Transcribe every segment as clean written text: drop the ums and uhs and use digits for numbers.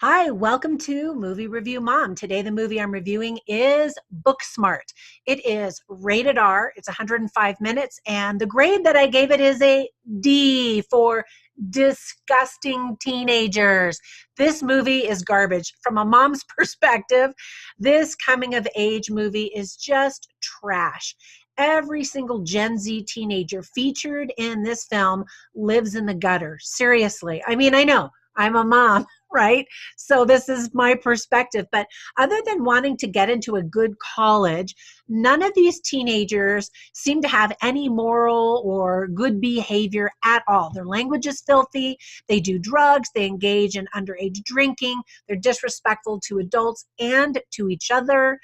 Hi, welcome to Movie Review Mom. Today, the movie I'm reviewing is Booksmart. It is rated R, it's 105 minutes, and the grade that I gave it is a D for disgusting teenagers. This movie is garbage. From a mom's perspective, this coming of age movie is just trash. Every single Gen Z teenager featured in this film lives in the gutter. Seriously. I mean, I know I'm a mom, right? So this is my perspective. But other than wanting to get into a good college, none of these teenagers seem to have any moral or good behavior at all. Their language is filthy. They do drugs. They engage in underage drinking. They're disrespectful to adults and to each other.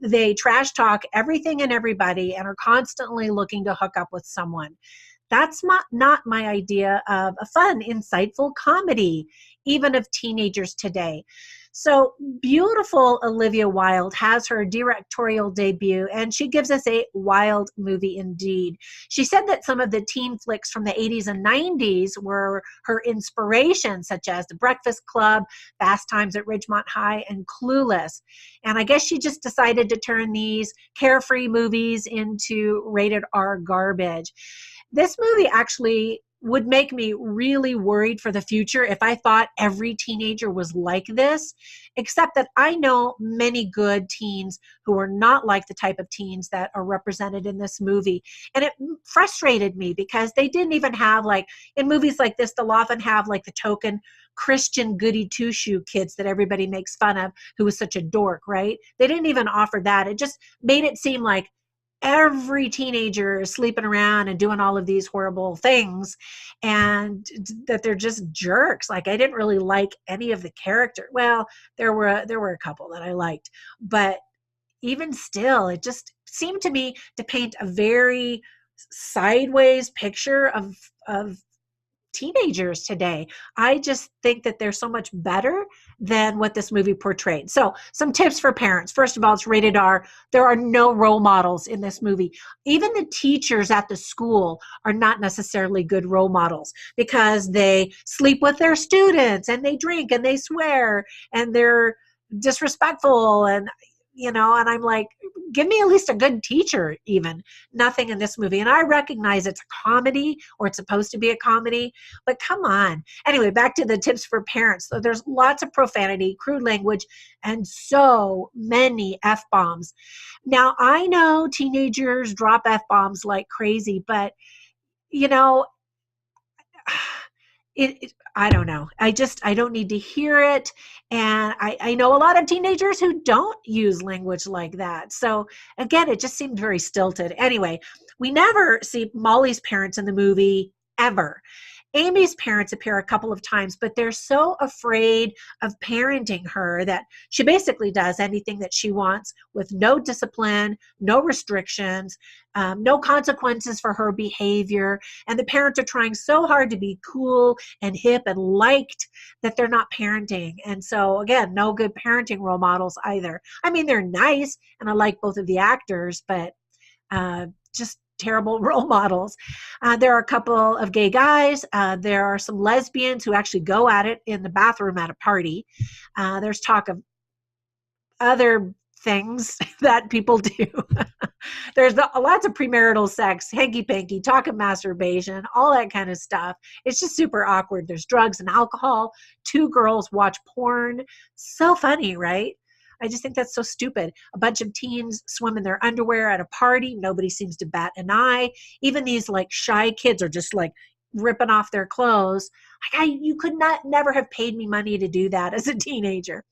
They trash talk everything and everybody and are constantly looking to hook up with someone. That's not my idea of a fun, insightful comedy, even of teenagers today. So beautiful Olivia Wilde has her directorial debut, and she gives us a wild movie indeed. She said that some of the teen flicks from the 80s and 90s were her inspiration, such as The Breakfast Club, Fast Times at Ridgemont High, and Clueless. And I guess she just decided to turn these carefree movies into rated R garbage. This movie actually would make me really worried for the future if I thought every teenager was like this, except that I know many good teens who are not like the type of teens that are represented in this movie. And it frustrated me because they didn't even have, like, in movies like this, they'll often have like the token Christian goody two-shoe kids that everybody makes fun of who was such a dork, right? They didn't even offer that. It just made it seem like every teenager is sleeping around and doing all of these horrible things and that they're just jerks. Like, I didn't really like any of the character. Well, there were a couple that I liked, but even still, it just seemed to me to paint a very sideways picture of teenagers today. I just think that they're so much better than what this movie portrayed. So, some tips for parents. First of all, it's rated R. There are no role models in this movie. Even the teachers at the school are not necessarily good role models because they sleep with their students and they drink and they swear and they're disrespectful and I'm like, give me at least a good teacher. Even nothing in this movie. And I recognize it's a comedy, or it's supposed to be a comedy, but come on. Anyway, back to the tips for parents. So there's lots of profanity, crude language, and so many F-bombs. Now, I know teenagers drop F-bombs like crazy, but you know, I don't know. I don't need to hear it. And I know a lot of teenagers who don't use language like that. So again, it just seemed very stilted. Anyway, we never see Molly's parents in the movie ever. Amy's parents appear a couple of times, but they're so afraid of parenting her that she basically does anything that she wants with no discipline, no restrictions, no consequences for her behavior. And the parents are trying so hard to be cool and hip and liked that they're not parenting. And so, again, no good parenting role models either. I mean, they're nice, and I like both of the actors, but just terrible role models. There are a couple of gay guys. There are some lesbians who actually go at it in the bathroom at a party. There's talk of other things that people do. There's lots of premarital sex, hanky-panky, talk of masturbation, all that kind of stuff. It's just super awkward. There's drugs and alcohol. Two girls watch porn. So funny, right? I just think that's so stupid. A bunch of teens swim in their underwear at a party. Nobody seems to bat an eye. Even these like shy kids are just like ripping off their clothes. You could never have paid me money to do that as a teenager.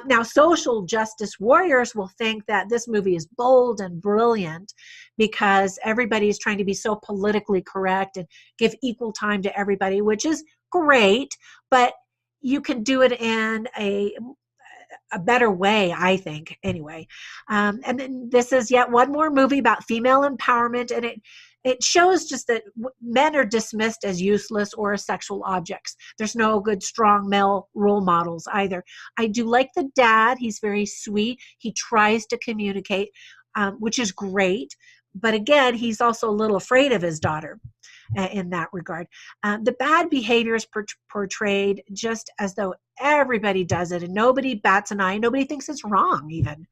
Now, social justice warriors will think that this movie is bold and brilliant because everybody is trying to be so politically correct and give equal time to everybody, which is great, but you can do it in a better way, I think, anyway. And then this is yet one more movie about female empowerment, and it shows just that men are dismissed as useless or as sexual objects. There's no good, strong male role models either. I do like the dad. He's very sweet. He tries to communicate, which is great. But again, he's also a little afraid of his daughter. in that regard. The bad behavior is portrayed just as though everybody does it and nobody bats an eye, nobody thinks it's wrong even.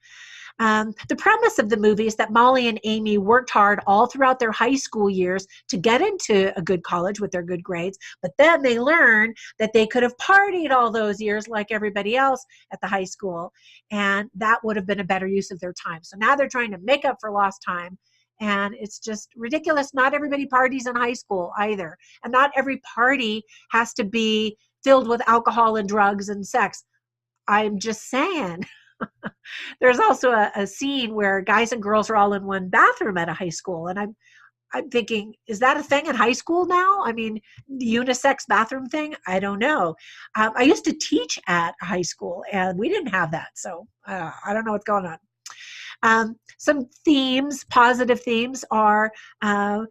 The premise of the movie is that Molly and Amy worked hard all throughout their high school years to get into a good college with their good grades, but then they learned that they could have partied all those years like everybody else at the high school, and that would have been a better use of their time. So now they're trying to make up for lost time, and it's just ridiculous. Not everybody parties in high school either, and not every party has to be filled with alcohol and drugs and sex. I'm just saying. There's also a scene where guys and girls are all in one bathroom at a high school, and I'm thinking, is that a thing in high school now? I mean, the unisex bathroom thing? I don't know. I used to teach at a high school, and we didn't have that, so I don't know what's going on. Some themes, positive themes are, I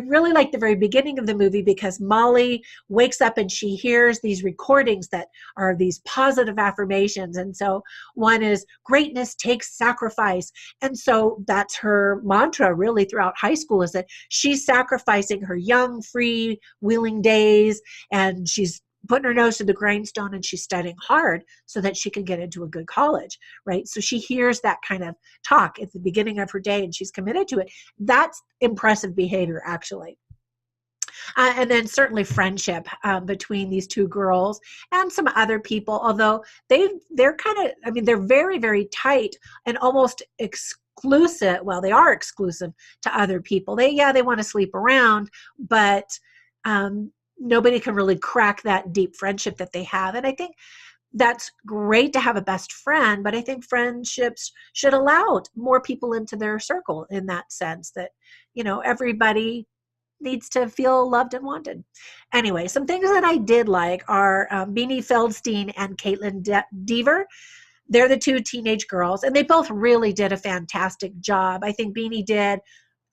really like the very beginning of the movie because Molly wakes up and she hears these recordings that are these positive affirmations. And so one is greatness takes sacrifice. And so that's her mantra really throughout high school, is that she's sacrificing her young, free, willing days, and she's putting her nose to the grindstone and she's studying hard so that she can get into a good college, right? So she hears that kind of talk at the beginning of her day and she's committed to it. That's impressive behavior, actually. And then certainly friendship between these two girls and some other people, although they're kind of, I mean, they're very, very tight and almost exclusive. Well, they are exclusive to other people. They want to sleep around, but nobody can really crack that deep friendship that they have. And I think that's great to have a best friend, but I think friendships should allow more people into their circle in that sense that, everybody needs to feel loved and wanted. Anyway, some things that I did like are Beanie Feldstein and Caitlin Dever. They're the two teenage girls, and they both really did a fantastic job. I think Beanie did.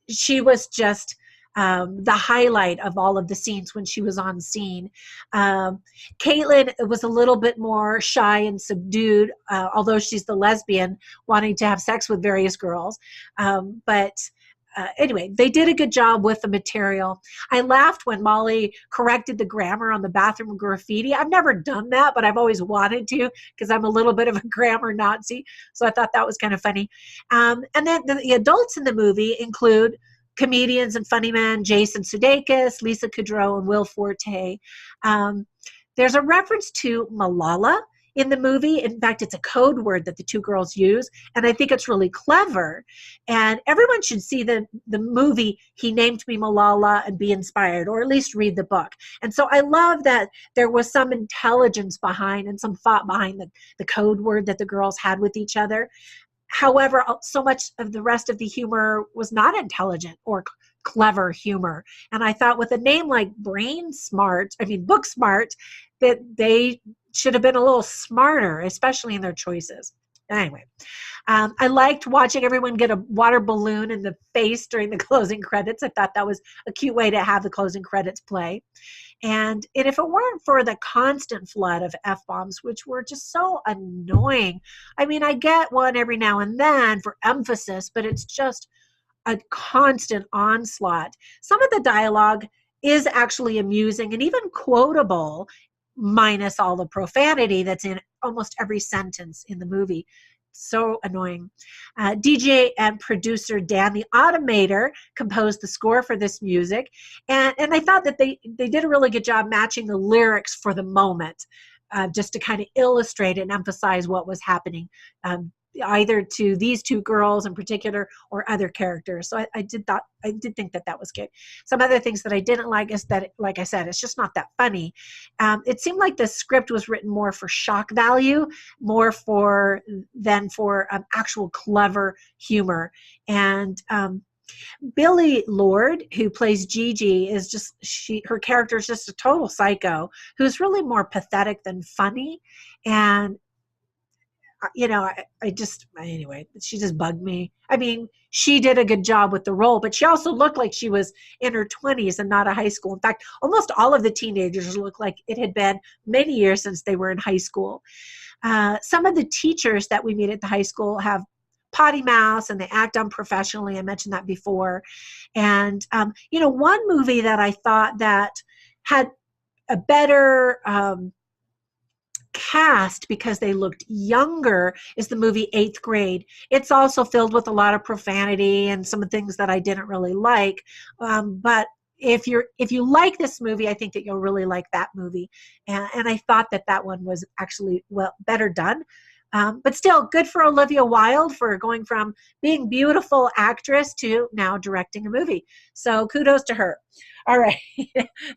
She was just the highlight of all of the scenes when she was on scene. Caitlin was a little bit more shy and subdued, although she's the lesbian wanting to have sex with various girls. But anyway, they did a good job with the material. I laughed when Molly corrected the grammar on the bathroom graffiti. I've never done that, but I've always wanted to because I'm a little bit of a grammar Nazi. So I thought that was kind of funny. And then the adults in the movie include comedians and funny men, Jason Sudeikis, Lisa Kudrow, and Will Forte. There's a reference to Malala in the movie. In fact, it's a code word that the two girls use, and I think it's really clever. And everyone should see the movie, He Named Me Malala, and be inspired, or at least read the book. And so I love that there was some intelligence behind and some thought behind the code word that the girls had with each other. However, so much of the rest of the humor was not intelligent or clever humor. And I thought with a name like Booksmart, that they should have been a little smarter, especially in their choices. Anyway, I liked watching everyone get a water balloon in the face during the closing credits. I thought that was a cute way to have the closing credits play. And if it weren't for the constant flood of F-bombs, which were just so annoying, I mean, I get one every now and then for emphasis, but it's just a constant onslaught. Some of the dialogue is actually amusing and even quotable, minus all the profanity that's in almost every sentence in the movie. So annoying. DJ and producer Dan the Automator composed the score for this music. And I thought that they did a really good job matching the lyrics for the moment, just to kind of illustrate and emphasize what was happening, either to these two girls in particular or other characters. So I did think that was good. Some other things that I didn't like is that, like I said, it's just not that funny. It seemed like the script was written more for shock value, than for actual clever humor. And Billie Lourd, who plays Gigi, is her character is just a total psycho who's really more pathetic than funny. And anyway, she just bugged me. I mean, she did a good job with the role, but she also looked like she was in her 20s and not a high school. In fact, almost all of the teenagers looked like it had been many years since they were in high school. Some of the teachers that we meet at the high school have potty mouths and they act unprofessionally. I mentioned that before. And, one movie that I thought that had a better cast because they looked younger is the movie Eighth Grade. It's also filled with a lot of profanity and some things that I didn't really like. But if you like this movie, I think that you'll really like that movie. And I thought that one was actually better done. But still, good for Olivia Wilde for going from being beautiful actress to now directing a movie. So kudos to her. All right,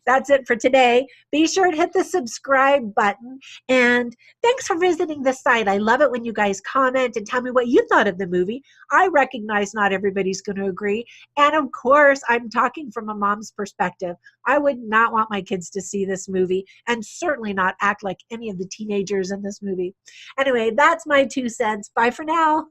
that's it for today. Be sure to hit the subscribe button. And thanks for visiting the site. I love it when you guys comment and tell me what you thought of the movie. I recognize not everybody's going to agree. And of course, I'm talking from a mom's perspective. I would not want my kids to see this movie and certainly not act like any of the teenagers in this movie. Anyway, that's my 2 cents. Bye for now.